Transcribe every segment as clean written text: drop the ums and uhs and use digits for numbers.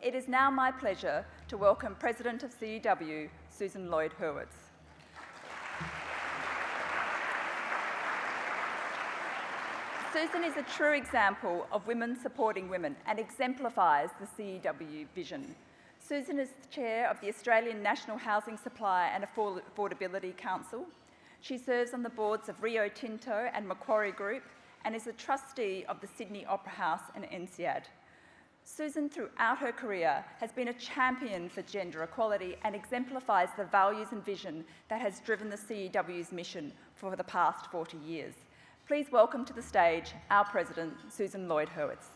It is now my pleasure to welcome President of CEW, Susan Lloyd-Hurwitz. Susan is a true example of women supporting women and exemplifies the CEW vision. Susan is the chair of the Australian National Housing Supply and Affordability Council. She serves on the boards of Rio Tinto and Macquarie Group and is a trustee of the Sydney Opera House and NCAD. Susan, throughout her career, has been a champion for gender equality and exemplifies the values and vision that has driven the CEW's mission for the past 40 years. Please welcome to the stage our President, Susan Lloyd-Hurwitz.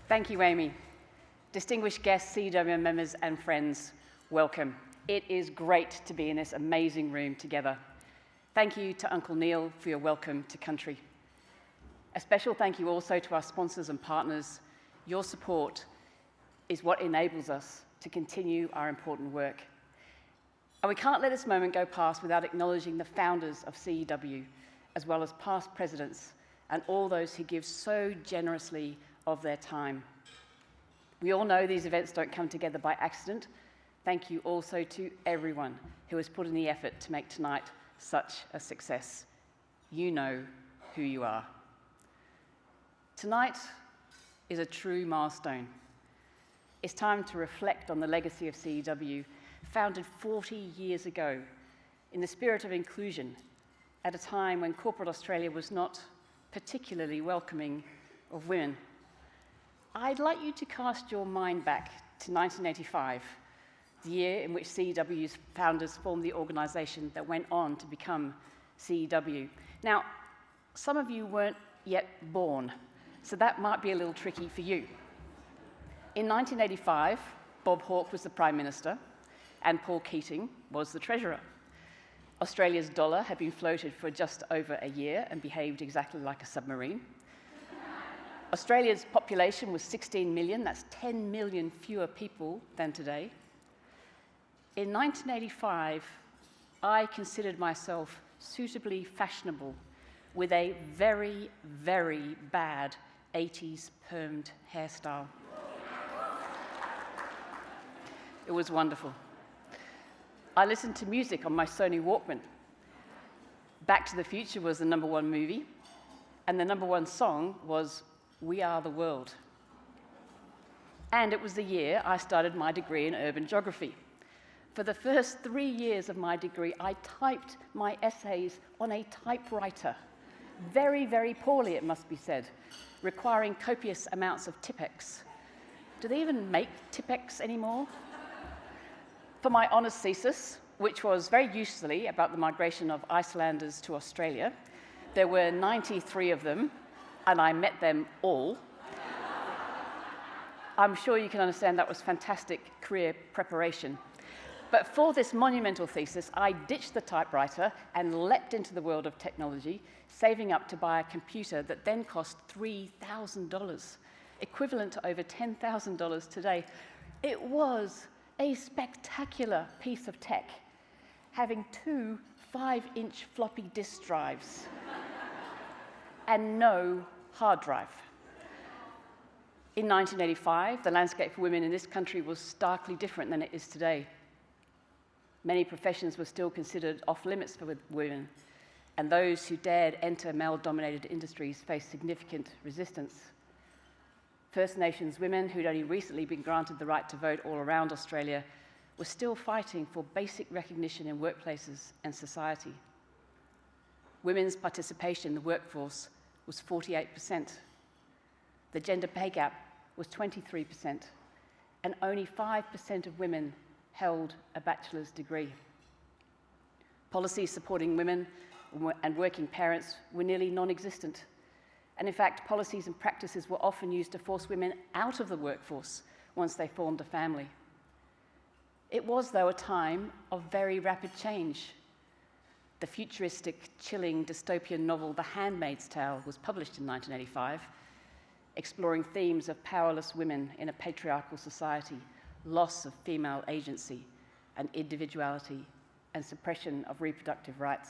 Thank you, Amy. Distinguished guests, CEW members and friends, welcome. It is great to be in this amazing room together. Thank you to Uncle Neil for your welcome to country. A special thank you also to our sponsors and partners. Your support is what enables us to continue our important work. And we can't let this moment go past without acknowledging the founders of CEW, as well as past presidents and all those who give so generously of their time. We all know these events don't come together by accident. Thank you also to everyone who has put in the effort to make tonight such a success. You know who you are. Tonight is a true milestone. It's time to reflect on the legacy of CEW, founded 40 years ago in the spirit of inclusion at a time when corporate Australia was not particularly welcoming of women. I'd like you to cast your mind back to 1985, the year in which CEW's founders formed the organisation that went on to become CEW. Now, some of you weren't yet born, so that might be a little tricky for you. In 1985, Bob Hawke was the Prime Minister and Paul Keating was the Treasurer. Australia's dollar had been floated for just over a year and behaved exactly like a submarine. Australia's population was 16 million, that's 10 million fewer people than today. In 1985, I considered myself suitably fashionable with a very, very bad 80s permed hairstyle. It was wonderful. I listened to music on my Sony Walkman. Back to the Future was the #1 movie, and the #1 song was We Are the World. And it was the year I started my degree in urban geography. For the first 3 years of my degree, I typed my essays on a typewriter. Very, very poorly, it must be said, requiring copious amounts of Tipex. Do they even make Tipex anymore? For my honours thesis, which was very usefully about the migration of Icelanders to Australia, there were 93 of them, and I met them all. I'm sure you can understand that was fantastic career preparation. But for this monumental thesis, I ditched the typewriter and leapt into the world of technology, saving up to buy a computer that then cost $3,000, equivalent to over $10,000 today. It was a spectacular piece of tech, having 2 5-inch floppy disk drives and no hard drive. In 1985, the landscape for women in this country was starkly different than it is today. Many professions were still considered off-limits for women, and those who dared enter male-dominated industries faced significant resistance. First Nations women, who'd only recently been granted the right to vote all around Australia, were still fighting for basic recognition in workplaces and society. Women's participation in the workforce was 48%. The gender pay gap was 23%, and only 5% of women held a bachelor's degree. Policies supporting women and working parents were nearly non-existent. And in fact, policies and practices were often used to force women out of the workforce once they formed a family. It was, though, a time of very rapid change. The futuristic, chilling, dystopian novel The Handmaid's Tale was published in 1985, exploring themes of powerless women in a patriarchal society, loss of female agency and individuality, and suppression of reproductive rights.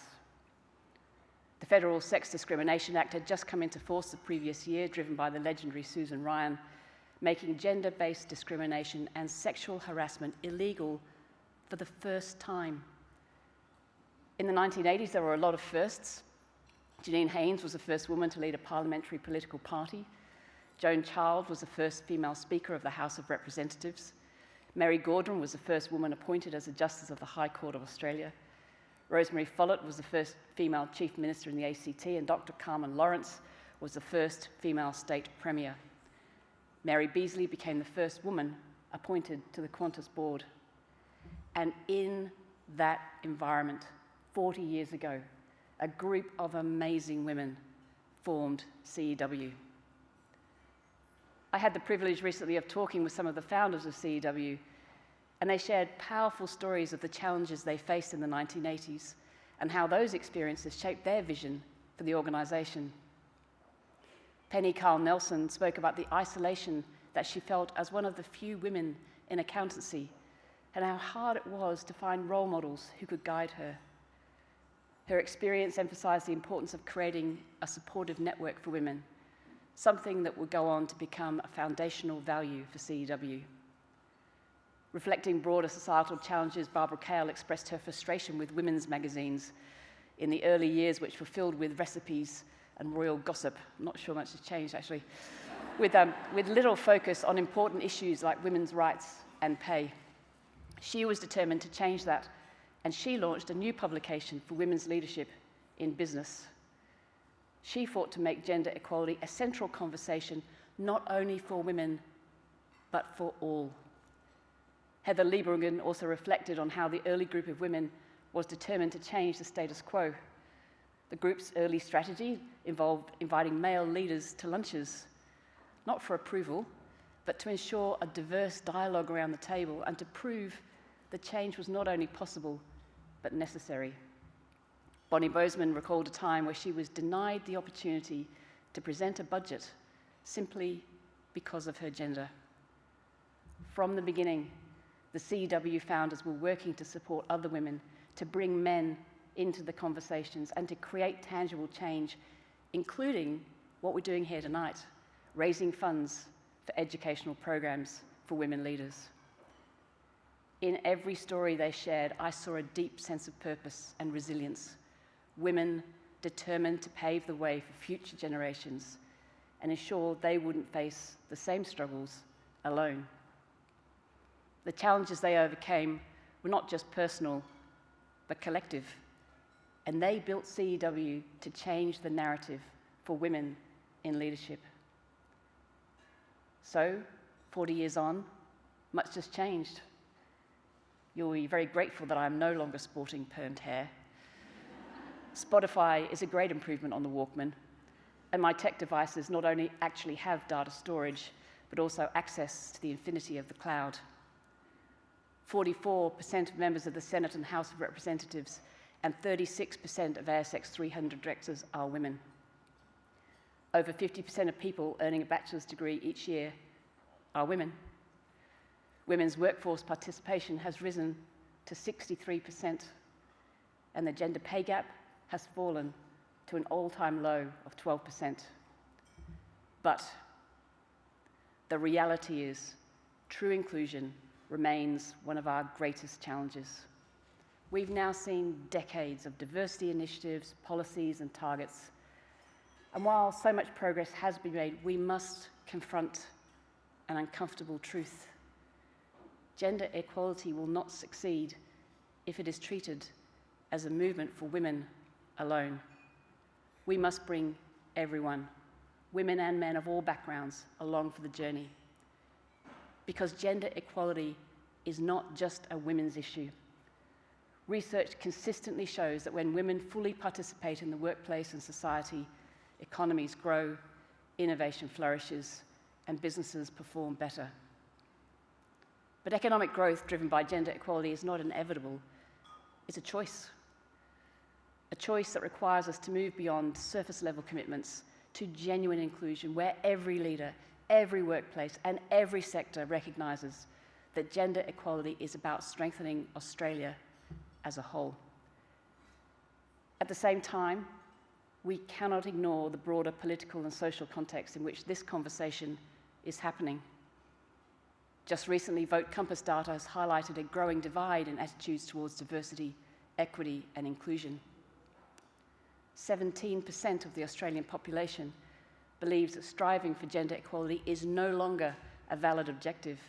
The Federal Sex Discrimination Act had just come into force the previous year, driven by the legendary Susan Ryan, making gender-based discrimination and sexual harassment illegal for the first time. In the 1980s, there were a lot of firsts. Janine Haynes was the first woman to lead a parliamentary political party. Joan Child was the first female Speaker of the House of Representatives. Mary Gaudron was the first woman appointed as a Justice of the High Court of Australia. Rosemary Follett was the first female Chief Minister in the ACT, and Dr. Carmen Lawrence was the first female State Premier. Mary Beazley became the first woman appointed to the Qantas board. And in that environment, 40 years ago, a group of amazing women formed CEW. I had the privilege recently of talking with some of the founders of CEW, and they shared powerful stories of the challenges they faced in the 1980s and how those experiences shaped their vision for the organisation. Penny Carl Nelson spoke about the isolation that she felt as one of the few women in accountancy and how hard it was to find role models who could guide her. Her experience emphasised the importance of creating a supportive network for women, something that would go on to become a foundational value for CEW. Reflecting broader societal challenges, Barbara Cale expressed her frustration with women's magazines in the early years, which were filled with recipes and royal gossip. I'm not sure much has changed, actually, with little focus on important issues like women's rights and pay. She was determined to change that, and she launched a new publication for women's leadership in business. She fought to make gender equality a central conversation, not only for women, but for all. Heather Lieberman also reflected on how the early group of women was determined to change the status quo. The group's early strategy involved inviting male leaders to lunches, not for approval, but to ensure a diverse dialogue around the table and to prove that change was not only possible, but necessary. Bonnie Bozeman recalled a time where she was denied the opportunity to present a budget simply because of her gender. From the beginning, the CEW founders were working to support other women, to bring men into the conversations and to create tangible change, including what we're doing here tonight, raising funds for educational programs for women leaders. In every story they shared, I saw a deep sense of purpose and resilience. Women determined to pave the way for future generations and ensure they wouldn't face the same struggles alone. The challenges they overcame were not just personal, but collective. And they built CEW to change the narrative for women in leadership. So, 40 years on, much has changed. You'll be very grateful that I'm no longer sporting permed hair. Spotify is a great improvement on the Walkman, and my tech devices not only actually have data storage, but also access to the infinity of the cloud. 44% of members of the Senate and House of Representatives and 36% of ASX 300 directors are women. Over 50% of people earning a bachelor's degree each year are women. Women's workforce participation has risen to 63%, and the gender pay gap has fallen to an all-time low of 12%. But the reality is, true inclusion remains one of our greatest challenges. We've now seen decades of diversity initiatives, policies, and targets. And while so much progress has been made, we must confront an uncomfortable truth. Gender equality will not succeed if it is treated as a movement for women alone. We must bring everyone, women and men of all backgrounds, along for the journey. Because gender equality is not just a women's issue. Research consistently shows that when women fully participate in the workplace and society, economies grow, innovation flourishes, and businesses perform better. But economic growth driven by gender equality is not inevitable. It's a choice that requires us to move beyond surface-level commitments to genuine inclusion, where every leader, every workplace, and every sector recognises that gender equality is about strengthening Australia as a whole. At the same time, we cannot ignore the broader political and social context in which this conversation is happening. Just recently, Vote Compass data has highlighted a growing divide in attitudes towards diversity, equity, and inclusion. 17% of the Australian population believes that striving for gender equality is no longer a valid objective,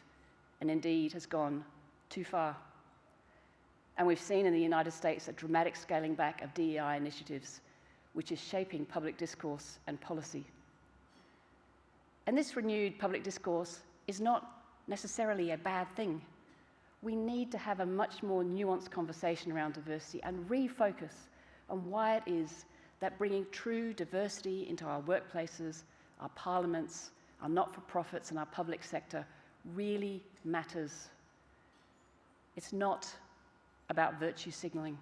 and indeed has gone too far. And we've seen in the United States a dramatic scaling back of DEI initiatives, which is shaping public discourse and policy. And this renewed public discourse is not necessarily a bad thing. We need to have a much more nuanced conversation around diversity and refocus on why it is that bringing true diversity into our workplaces, our parliaments, our not-for-profits and our public sector really matters. It's not about virtue signalling.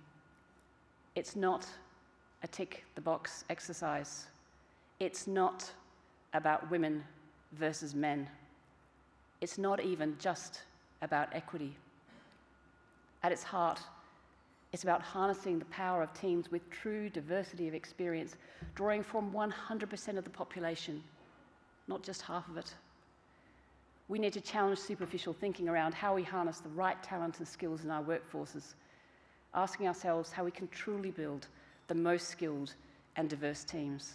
It's not a tick-the-box exercise. It's not about women versus men. It's not even just about equity. At its heart, it's about harnessing the power of teams with true diversity of experience, drawing from 100% of the population, not just half of it. We need to challenge superficial thinking around how we harness the right talent and skills in our workforces, asking ourselves how we can truly build the most skilled and diverse teams.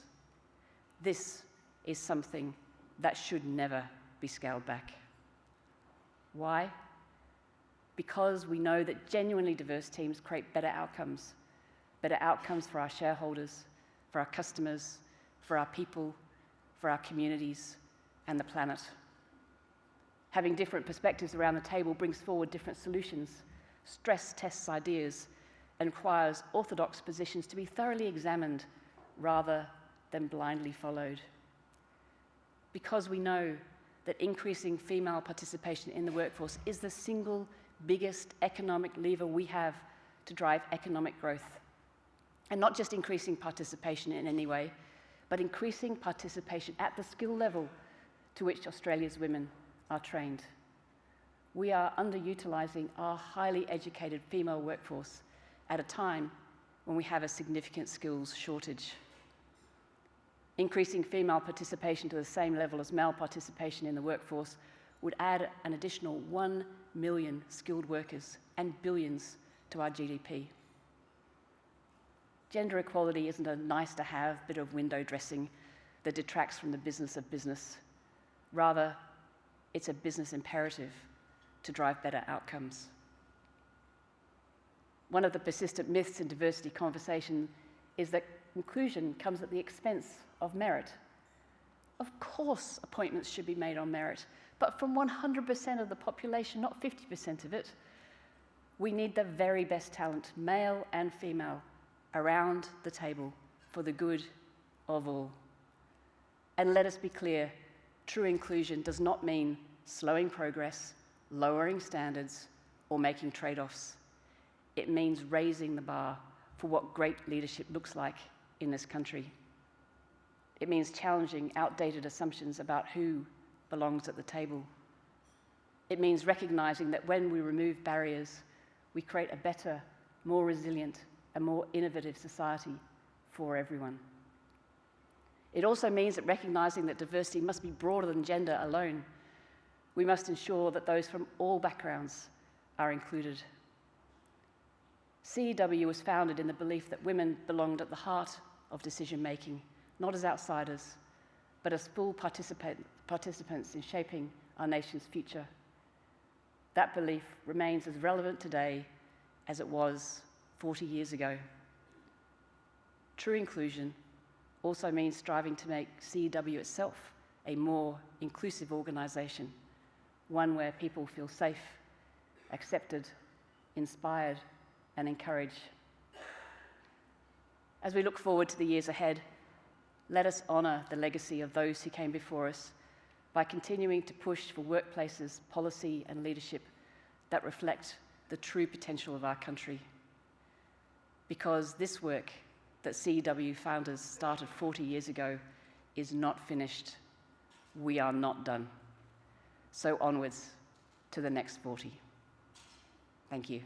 This is something that should never be scaled back. Why? Because we know that genuinely diverse teams create better outcomes for our shareholders, for our customers, for our people, for our communities, and the planet. Having different perspectives around the table brings forward different solutions, stress tests ideas, and requires orthodox positions to be thoroughly examined rather than blindly followed. Because we know that increasing female participation in the workforce is the single biggest economic lever we have to drive economic growth. And not just increasing participation in any way, but increasing participation at the skill level to which Australia's women are trained. We are underutilising our highly educated female workforce at a time when we have a significant skills shortage. Increasing female participation to the same level as male participation in the workforce would add an additional 1 million skilled workers and billions to our GDP. Gender equality isn't a nice-to-have bit of window dressing that detracts from the business of business. Rather, it's a business imperative to drive better outcomes. One of the persistent myths in diversity conversation is that inclusion comes at the expense of merit. Of course, appointments should be made on merit, but from 100% of the population, not 50% of it. We need the very best talent, male and female, around the table for the good of all. And let us be clear, true inclusion does not mean slowing progress, lowering standards, or making trade-offs. It means raising the bar for what great leadership looks like in this country. It means challenging outdated assumptions about who belongs at the table. It means recognizing that when we remove barriers, we create a better, more resilient, and more innovative society for everyone. It also means that recognizing that diversity must be broader than gender alone. We must ensure that those from all backgrounds are included. CEW was founded in the belief that women belonged at the heart of decision-making, not as outsiders, but as full participants in shaping our nation's future. That belief remains as relevant today as it was 40 years ago. True inclusion also means striving to make CEW itself a more inclusive organisation, one where people feel safe, accepted, inspired, and encouraged. As we look forward to the years ahead, let us honour the legacy of those who came before us by continuing to push for workplaces, policy and leadership that reflect the true potential of our country. Because this work that CEW founders started 40 years ago is not finished. We are not done. So onwards to the next 40. Thank you.